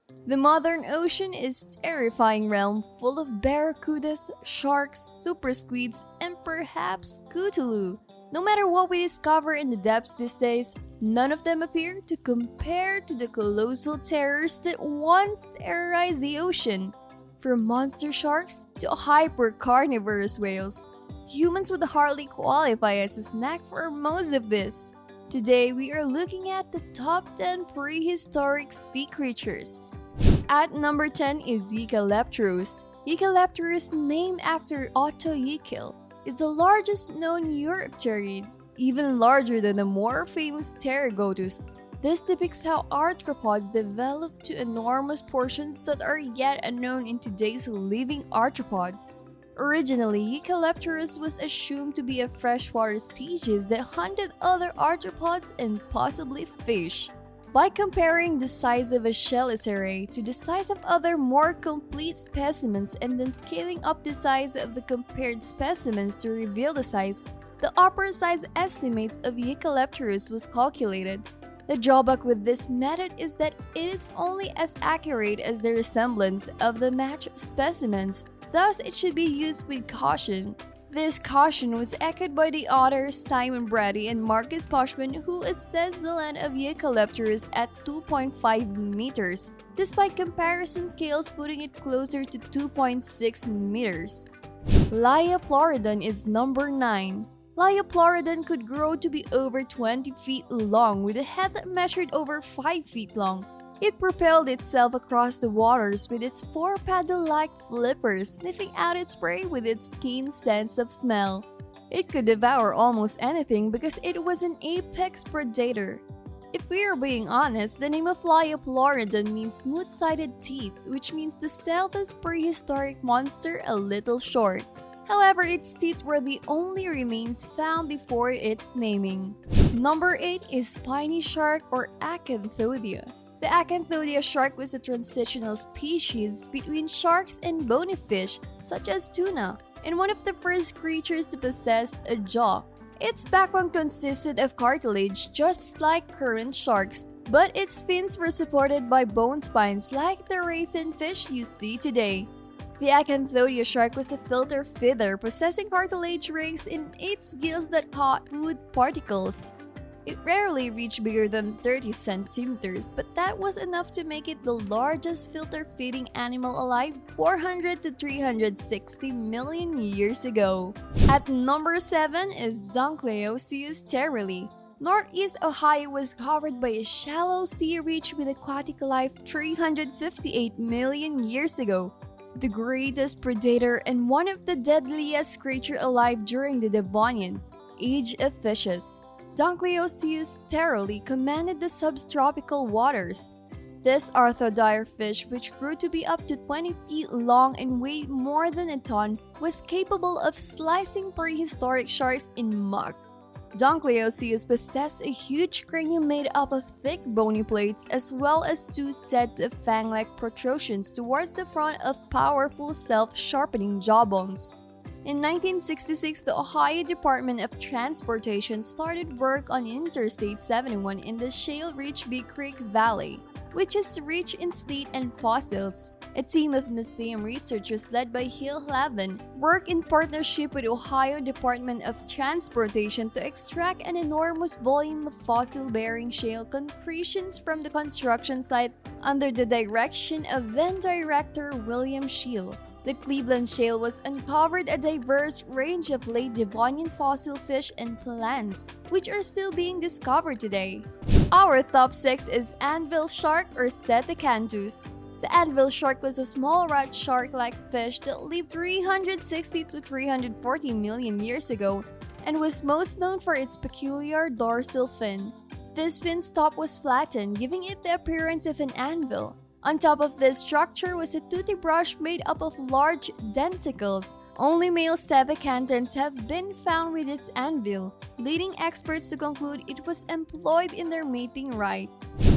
The modern ocean is a terrifying realm full of barracudas, sharks, super squids, and perhaps Cthulhu. No matter what we discover in the depths these days, none of them appear to compare to the colossal terrors that once terrorized the ocean. From monster sharks to hyper-carnivorous whales, humans would hardly qualify as a snack for most of this. Today, we are looking at the top 10 prehistoric sea creatures. At number 10 is Jaekelopterus. Jaekelopterus, named after Otto Jaekel, is the largest known Eurypterid, even larger than the more famous Pterygotus. This depicts how arthropods developed to enormous portions that are yet unknown in today's living arthropods. Originally, Jaekelopterus was assumed to be a freshwater species that hunted other arthropods and possibly fish. By comparing the size of a chelicerae to the size of other more complete specimens and then scaling up the size of the compared specimens to reveal the size, the upper size estimates of Jaekelopterus was calculated. The drawback with this method is that it is only as accurate as the resemblance of the matched specimens, thus it should be used with caution. This caution was echoed by the authors Simon Brady and Marcus Poshman, who assessed the length of Jaekelopterus at 2.5 meters, despite comparison scales putting it closer to 2.6 meters. Liopleurodon is number 9. Liopleurodon could grow to be over 20 feet long with a head that measured over 5 feet long. It propelled itself across the waters with its four paddle-like flippers, sniffing out its prey with its keen sense of smell. It could devour almost anything because it was an apex predator. If we are being honest, the name of Liopleurodon means smooth-sided teeth, which means to sell this prehistoric monster a little short. However, its teeth were the only remains found before its naming. Number 8 is Spiny Shark or Acanthodia. The Acanthodia shark was a transitional species between sharks and bony fish, such as tuna, and one of the first creatures to possess a jaw. Its backbone consisted of cartilage just like current sharks, but its fins were supported by bone spines like the ray finfish you see today. The Acanthodia shark was a filter feeder possessing cartilage rings in its gills that caught food particles. It rarely reached bigger than 30 centimeters, but that was enough to make it the largest filter-feeding animal alive 400 to 360 million years ago. At number 7 is Dunkleosteus Terrelli. Northeast Ohio was covered by a shallow sea reach with aquatic life 358 million years ago. The greatest predator and one of the deadliest creatures alive during the Devonian Age of Fishes. Dunkleosteus Terrelli commanded the subtropical waters. This orthodire fish, which grew to be up to 20 feet long and weighed more than a ton, was capable of slicing prehistoric sharks in muck. Dunkleosteus possessed a huge cranium made up of thick bony plates as well as two sets of fang-like protrusions towards the front of powerful self-sharpening jawbones. In 1966, the Ohio Department of Transportation started work on Interstate 71 in the shale-rich Big Creek Valley, which is rich in slate and fossils. A team of museum researchers led by Hill Lavin worked in partnership with Ohio Department of Transportation to extract an enormous volume of fossil-bearing shale concretions from the construction site under the direction of then-Director William Scheel. The Cleveland Shale was uncovered a diverse range of late Devonian fossil fish and plants, which are still being discovered today. Our top 6 is Anvil Shark or Stetecanthus. The Anvil Shark was a small rat shark-like fish that lived 360 to 340 million years ago and was most known for its peculiar dorsal fin. This fin stop was flattened, giving it the appearance of an anvil. On top of this structure was a toothy brush made up of large denticles. Only male stetecanthans have been found with its anvil, leading experts to conclude it was employed in their mating rite.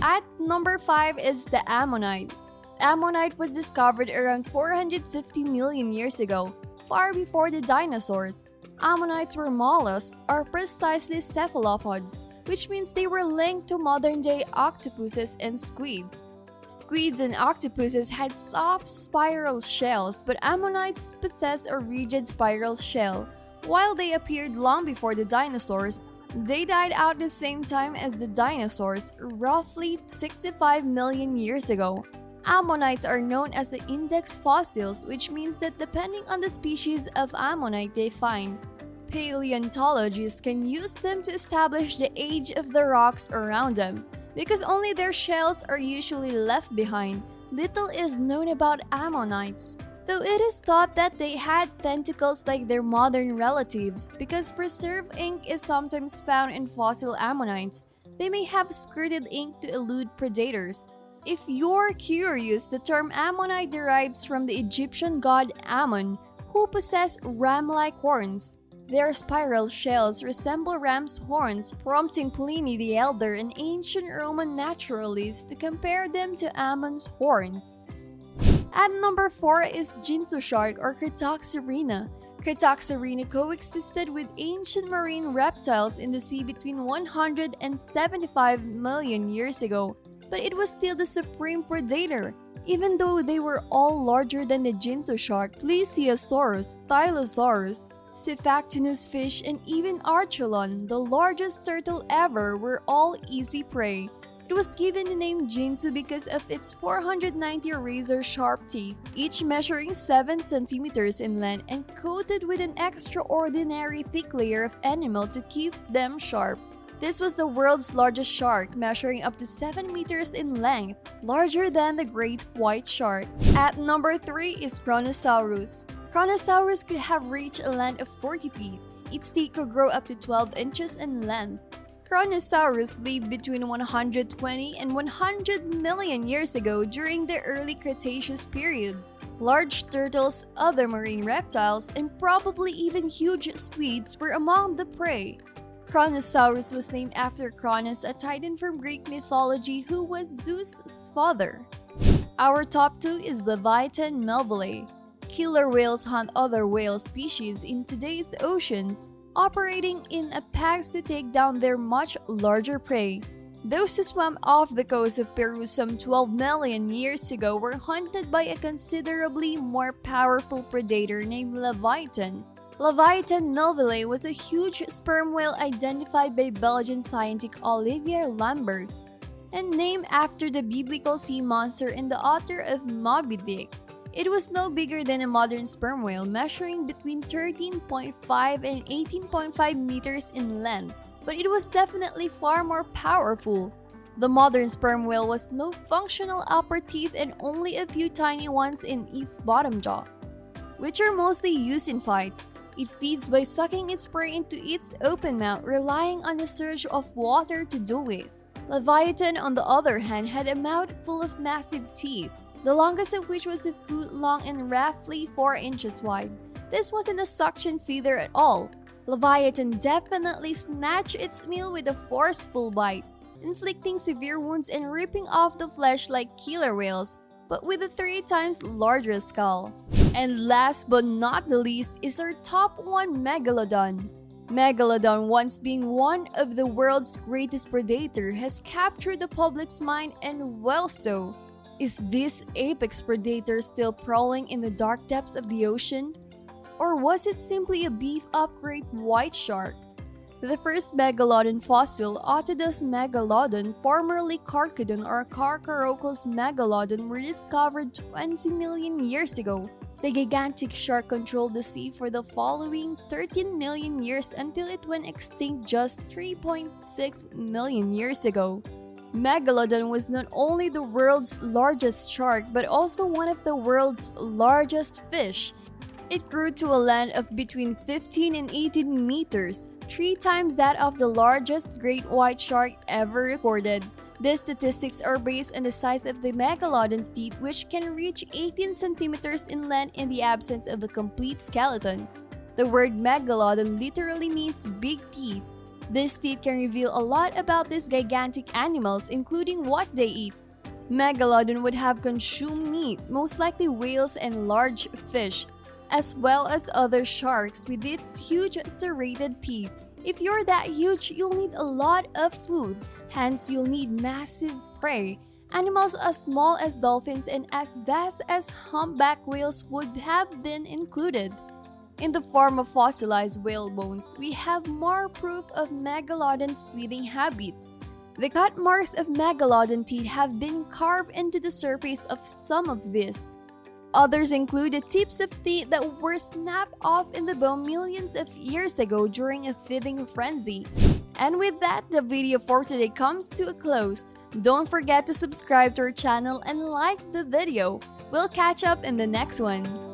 At number 5 is the Ammonite. Ammonite was discovered around 450 million years ago, far before the dinosaurs. Ammonites were mollusks, or precisely cephalopods, which means they were linked to modern-day octopuses and squids. Squids and octopuses had soft spiral shells, but ammonites possess a rigid spiral shell. While they appeared long before the dinosaurs, they died out the same time as the dinosaurs, roughly 65 million years ago. Ammonites are known as the index fossils, which means that depending on the species of ammonite they find, paleontologists can use them to establish the age of the rocks around them. Because only their shells are usually left behind, little is known about ammonites. Though it is thought that they had tentacles like their modern relatives, because preserved ink is sometimes found in fossil ammonites, they may have squirted ink to elude predators. If you're curious, the term ammonite derives from the Egyptian god Ammon, who possessed ram-like horns. Their spiral shells resemble ram's horns, prompting Pliny the Elder and ancient Roman naturalists to compare them to Ammon's horns. At number 4 is Ginsu Shark or Kritoxorina. Kritoxorina coexisted with ancient marine reptiles in the sea between 100 and 75 million years ago, but it was still the supreme predator. Even though they were all larger than the Ginsu shark, Plesiosaurus, Tylosaurus, Cephactinus fish, and even Archelon, the largest turtle ever, were all easy prey. It was given the name Ginsu because of its 490 razor-sharp teeth, each measuring 7 centimeters in length and coated with an extraordinary thick layer of enamel to keep them sharp. This was the world's largest shark, measuring up to 7 meters in length, larger than the great white shark. At number 3 is Kronosaurus. Kronosaurus could have reached a length of 40 feet. Its teeth could grow up to 12 inches in length. Kronosaurus lived between 120 and 100 million years ago during the early Cretaceous period. Large turtles, other marine reptiles, and probably even huge squids were among the prey. Kronosaurus was named after Kronos, a titan from Greek mythology who was Zeus' father. Our top 2 is Livyatan Melvillei. Killer whales hunt other whale species in today's oceans, operating in a packs to take down their much larger prey. Those who swam off the coast of Peru some 12 million years ago were hunted by a considerably more powerful predator named Livyatan. Livyatan Melvillei was a huge sperm whale identified by Belgian scientist Olivier Lambert and named after the biblical sea monster and the author of Moby Dick. It was no bigger than a modern sperm whale, measuring between 13.5 and 18.5 meters in length, but it was definitely far more powerful. The modern sperm whale was no functional upper teeth and only a few tiny ones in its bottom jaw, which are mostly used in fights. It feeds by sucking its prey into its open mouth, relying on the surge of water to do it. Livyatan, on the other hand, had a mouth full of massive teeth, the longest of which was a foot long and roughly 4 inches wide. This wasn't a suction feeder at all. Livyatan definitely snatched its meal with a forceful bite, inflicting severe wounds and ripping off the flesh like killer whales, but with a 3 times larger skull. And last but not the least is our top 1 Megalodon. Megalodon, once being one of the world's greatest predator, has captured the public's mind, and well so. Is this apex predator still prowling in the dark depths of the ocean? Or was it simply a beef-up great white shark? The first Megalodon fossil, Otodus megalodon, formerly Carcharodon or Carcharochus megalodon, were discovered 20 million years ago. The gigantic shark controlled the sea for the following 13 million years until it went extinct just 3.6 million years ago. Megalodon was not only the world's largest shark but also one of the world's largest fish. It grew to a length of between 15 and 18 meters, 3 times that of the largest great white shark ever recorded. These statistics are based on the size of the megalodon's teeth, which can reach 18 centimeters in length in the absence of a complete skeleton. The word megalodon literally means big teeth. These teeth can reveal a lot about these gigantic animals, including what they eat. Megalodon would have consumed meat, most likely whales and large fish, as well as other sharks with its huge serrated teeth. If you're that huge, you'll need a lot of food, hence you'll need massive prey. Animals as small as dolphins and as vast as humpback whales would have been included. In the form of fossilized whale bones, we have more proof of Megalodon's feeding habits. The cut marks of Megalodon teeth have been carved into the surface of some of these. Others include the tips of teeth that were snapped off in the bone millions of years ago during a feeding frenzy. And with that, the video for today comes to a close. Don't forget to subscribe to our channel and like the video. We'll catch up in the next one.